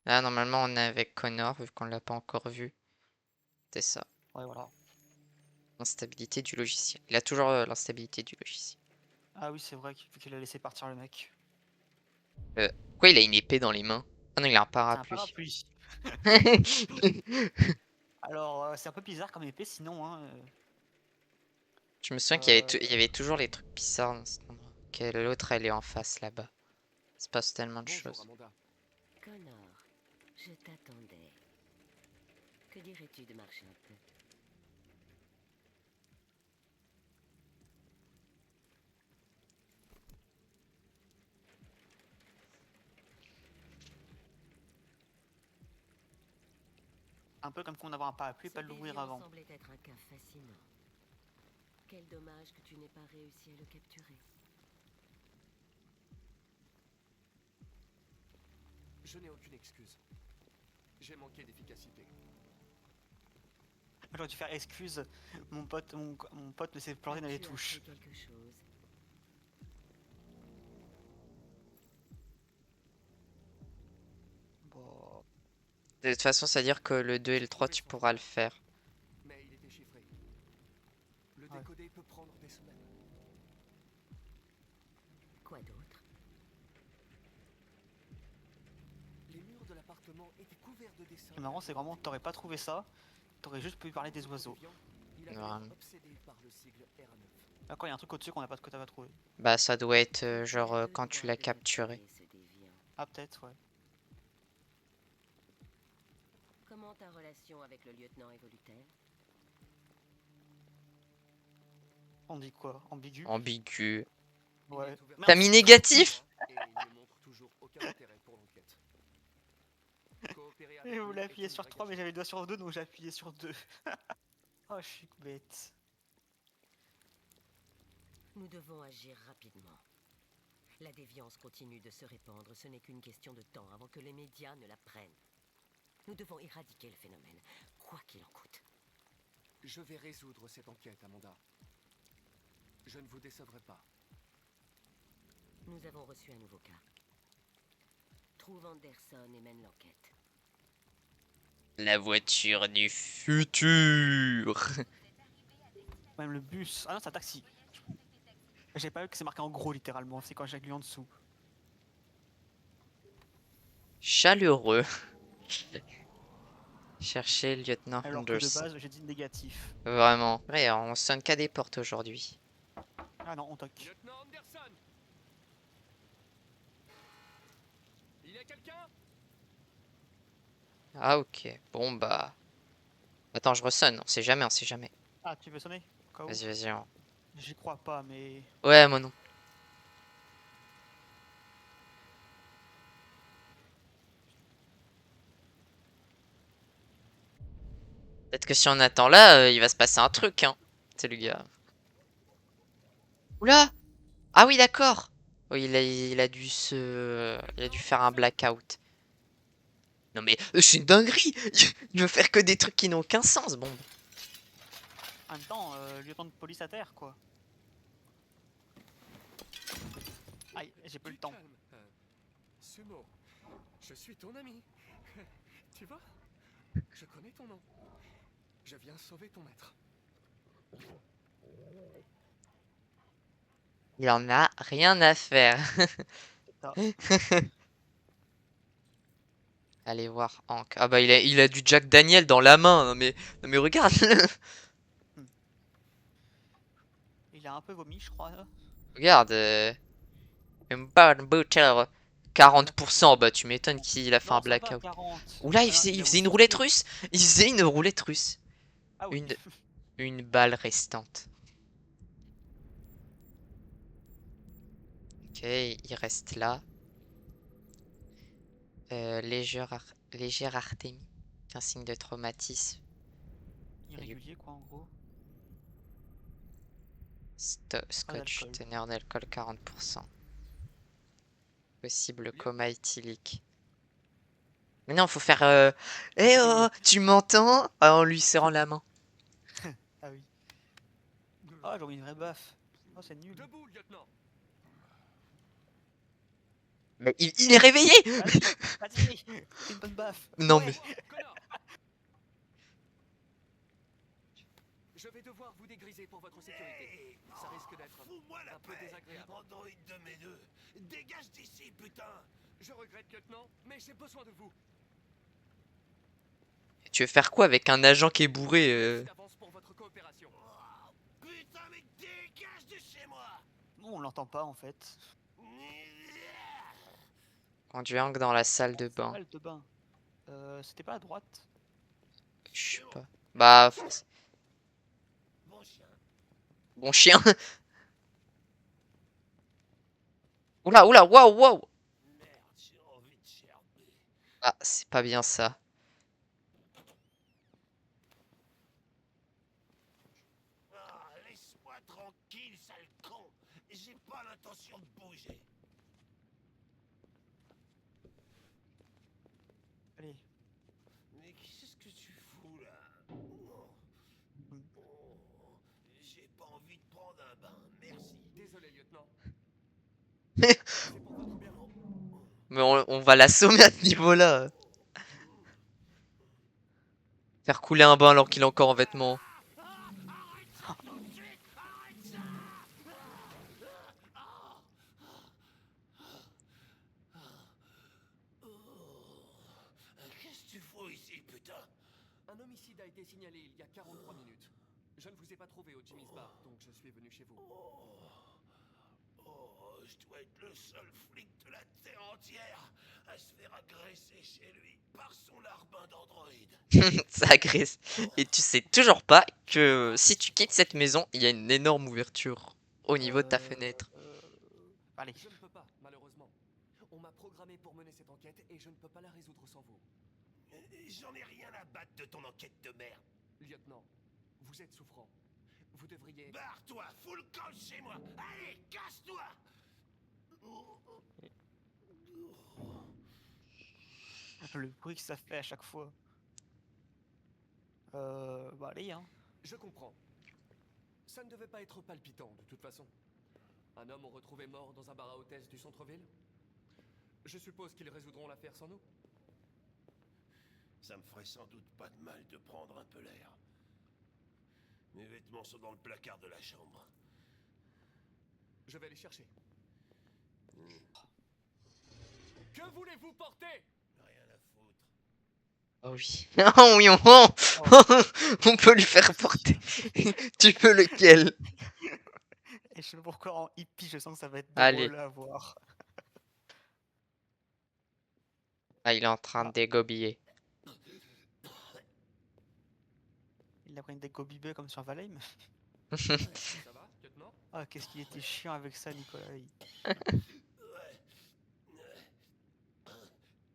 Là, normalement, on est avec Connor, vu qu'on l'a pas encore vu. C'est ça. Ouais, voilà. L'instabilité du logiciel. Il a toujours l'instabilité du logiciel. Ah oui, c'est vrai qu'il a laissé partir le mec. Pourquoi il a une épée dans les mains? Ah non, il a un C'est un parapluie. parapluie. Alors, c'est un peu bizarre comme épée, sinon, hein. Je me souviens Euh, il y avait toujours les trucs bizarres dans cet endroit. Ok, l'autre, elle est en face là-bas. Il se passe tellement de Bonjour, choses. Amanda. Connor, je t'attendais. Que dirais-tu de marcher un peu? un peu comme qu'on avoir un parapluie et Ce pas l'ouvrir déviant avant. semblait être un cas fascinant. Quel dommage que tu n'aies pas réussi à le capturer. Je n'ai aucune excuse. J'ai manqué d'efficacité. J'aurais dû faire excuse, mon pote me s'est planté dans les As-tu touches. appris quelque chose? Bon. De toute façon, ça veut dire que le 2 et le 3, Trouvé tu son pourras le encodeur, faire. mais il était chiffré. Le Ouais. décoder peut prendre des semaines. Quoi d'autre? Les murs de l'appartement étaient couverts de dessins. Ce qui est marrant, c'est vraiment, t'aurais pas trouvé ça, t'aurais juste pu parler des oiseaux. Il avait Vraiment. l'air obsédé par le sigle R9. Là, quand il y a un truc au-dessus que t'as pas trouvé. Bah, ça doit être Tous genre les deux quand tu devoir l'as capturé. détecter ce déviant. Ah, peut-être, ouais. Comment ta relation avec le lieutenant évolue-t-elle? On dit quoi? Ambigu? Ambigu. Ouais. T'as mis négatif? Et il ne montre toujours aucun intérêt pour l'enquête. Coopérer avec Je nous voulais est appuyer une sur vraie 3, mais gâchette. j'avais le doigt sur 2, donc j'ai appuyé sur 2. Oh, je suis bête. Nous devons agir rapidement. La déviance continue de se répandre, ce n'est qu'une question de temps avant que les médias ne la prennent. Nous devons éradiquer le phénomène, quoi qu'il en coûte. Je vais résoudre cette enquête, Amanda. Je ne vous décevrai pas. Nous avons reçu un nouveau cas. Trouve Anderson et mène l'enquête. La voiture du futur. Même le bus. Ah non, c'est un taxi. J'ai pas vu que c'est marqué en gros, littéralement. C'est quand j'ai lu en dessous. Chaleureux. Chercher le lieutenant Alors que de Henderson. base, j'ai dit négatif. Vraiment. Ouais, on sonne qu'à des portes aujourd'hui. Ah non, on toque. Lieutenant Anderson! Il y a quelqu'un? Ah ok. Bon bah. Attends, je ressonne. On sait jamais, on sait jamais. Ah, tu veux sonner? Au cas où. Vas-y, vas-y. J'y crois pas, mais. Ouais, moi non. Peut-être que si on attend là, il va se passer un truc, hein. C'est le gars. Oula! Ah oui, d'accord. Oui, il a dû il a dû faire un blackout. Non mais c'est une dinguerie. Il veut faire que des trucs qui n'ont aucun sens. Bon. En même temps, lieutenant de police à terre, quoi. Aïe, j'ai pas eu le temps. Calme. Sumo, je suis ton ami. Tu vois? Je connais ton nom. Je viens sauver ton maître. Il en a rien à faire. Ça. Allez voir Hank. Ah bah il a du Jack Daniel dans la main. Non mais regarde. Il a un peu vomi, je crois. Là. Regarde. Une bonne bouteille. 40%. Bah tu m'étonnes qu'il a fait un Non, ça va, blackout. 40. Oula, Ah, il il a faisait voulu une roulette sortir. russe. Il faisait une roulette russe. Ah oui. Une, une balle restante. Ok, il reste là. Légère artémie. Un signe de traumatisme. Irrégulier, quoi, en gros. Pas Scotch, d'alcool. teneur d'alcool 40%. Possible coma Lieutenant, éthylique. Mais non, faut faire Eh oh, tu m'entends? Ah, en lui serrant la main. Ah oui. Ah, j'ai mis une vraie baffe. Oh, c'est nul. debout, lieutenant. Mais il est réveillé! Vas-y, une bonne baffe. Non, Ouais. mais. Connor. Je vais devoir vous dégriser pour votre sécurité. Ça risque d'être Fous-moi la un peu paix, désagréable. androïde de mes deux. Dégage d'ici, putain. Je regrette, lieutenant, mais j'ai besoin de vous. Tu veux faire quoi avec un agent qui est bourré Merci d'avance pour votre coopération. Putain, mais dégage de chez moi. Bon, on l'entend pas en fait. Conduisant dans la salle de bain. Salle de bain. C'était pas à droite. Je sais pas. Bah. Bon chien. Bon chien. Oula, oula, waouh, waouh. Merde, j'ai envie de gerber. Ah, c'est pas bien ça. Ah, laisse-moi tranquille, sale con. J'ai pas l'intention de bouger. Allez. Mais qu'est-ce que tu fous là? Oh. J'ai pas envie de prendre un bain, merci. Désolé, lieutenant. C'est pour votre bien. Mais on va l'assommer à ce niveau-là. Faire couler un bain alors qu'il est encore en vêtements. Qu'est-ce que tu fous ici, putain? Un homicide a été signalé il y a 43 minutes. Je ne vous ai pas trouvé au Jimmy's Bar, donc je suis venu chez vous. Oh, je dois être le seul flic de la Terre entière à se faire agresser chez lui par son larbin d'androïde. Ça agresse. Et tu sais toujours pas que si tu quittes cette maison, il y a une énorme ouverture au niveau de ta fenêtre. Allez. Je ne peux pas, malheureusement. On m'a programmé pour mener cette enquête et je ne peux pas la résoudre sans vous. J'en ai rien à battre de ton enquête de merde. Lieutenant, vous êtes souffrant. Vous devriez... Barre-toi, fous le camp de chez moi. Allez, casse-toi. Le bruit que ça fait à chaque fois. Bah allez hein. Je comprends. Ça ne devait pas être palpitant, de toute façon. Un homme retrouvé mort dans un bar à hôtesse du centre-ville. Je suppose qu'ils résoudront l'affaire sans nous. Ça me ferait sans doute pas de mal de prendre un peu l'air. Mes vêtements sont dans le placard de la chambre. Je vais les chercher. Que voulez-vous porter? Rien à foutre. Oh oui. Oh oui, on peut lui faire porter. Tu veux lequel? Et je sais pas pourquoi en hippie je sens que ça va être Allez. drôle à voir. Ah, il est en train de dégobiller. Il a pris des gobibeux comme sur Valheim. Ça va, lieutenant? Ah qu'est-ce qu'il était chiant avec ça Nicolas. Ouais.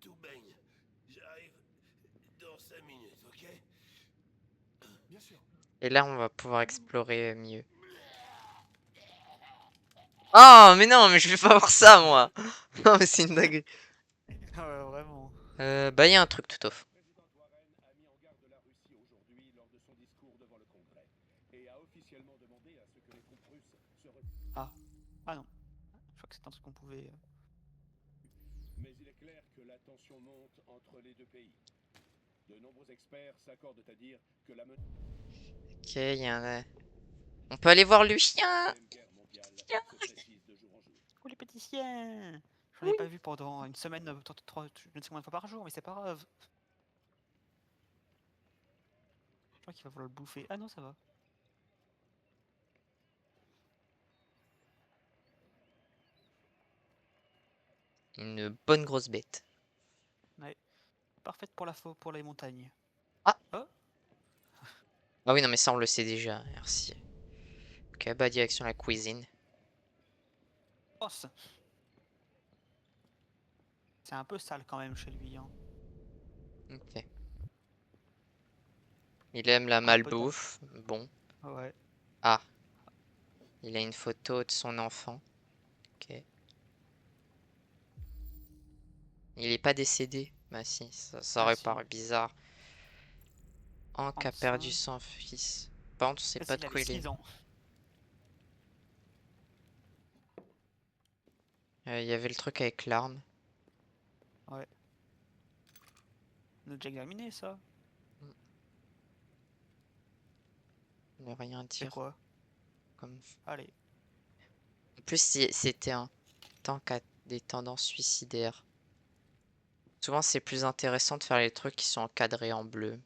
Tout baigne. J'arrive dans 5 minutes, ok? Bien sûr. Et là, on va pouvoir explorer mieux. Oh, mais non, mais je vais pas voir ça, moi. Non, mais c'est une dinguerie. Ah ouais, vraiment. Bah, il y a un truc tout off. Ah non. Je crois que c'est un truc qu'on pouvait... Mais il est clair que la tension monte entre les deux pays. De nombreux experts s'accordent à dire que la menace Ok, il y a un... On peut aller voir le chien. de la guerre mondiale se précise de jour en jour. Oh les petits chiens. J'en ai pas vu pendant une semaine, je ne sais combien de fois par jour, mais c'est pas grave. Je crois qu'il va falloir le bouffer. Ah non, ça va. Une bonne grosse bête. Parfaite pour pour les montagnes. Ah oui, non, mais ça, on le sait déjà. Merci. Ok, bah, direction la cuisine. Oh, c'est un peu sale quand même chez lui. Hein. Ok. Il aime la peu malbouffe. Bon. Ouais. Ah. Il a une photo de son enfant. Ok. Il est pas décédé. Bah si, ça aurait si. paru bizarre. Hank a perdu Enceinte. son fils. Par contre, on sait Parce pas qu'il de quoi avait il est. 6 ans. Il y avait le truc avec l'arme. Ouais. On a déjà examiné ça. Ne rien C'est dire. quoi? Comme... Allez. En plus, c'était un tank à des tendances suicidaires. Souvent, c'est plus intéressant de faire les trucs qui sont encadrés en bleu.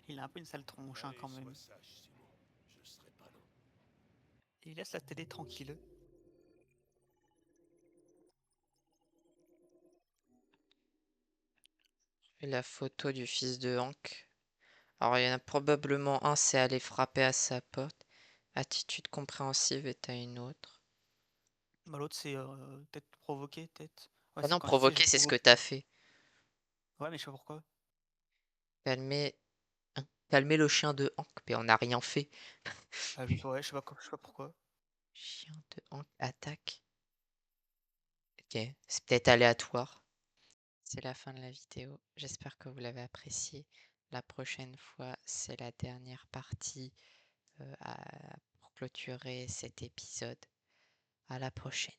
Il a un peu une sale tronche hein, Allez, quand sois même. sage, Simon. Je serai pas long. Il laisse la télé tranquille. Et la photo du fils de Hank. Alors, il y en a probablement un, c'est aller frapper à sa porte. Attitude compréhensive, et t'as une autre. Bah, l'autre c'est peut-être provoquer, peut-être. Ouais, Ah c'est non, quand je disais j'ai provoquer, c'est ce que provoqué. t'as fait. Ouais, mais je sais pas pourquoi. Calmer, hein, calmer le chien de Hank, mais on n'a rien fait. Ouais, je sais pas pourquoi. Chien de Hank attaque. Ok, c'est peut-être aléatoire. C'est la fin de la vidéo. J'espère que vous l'avez apprécié. La prochaine fois, c'est la dernière partie pour clôturer cet épisode. À la prochaine.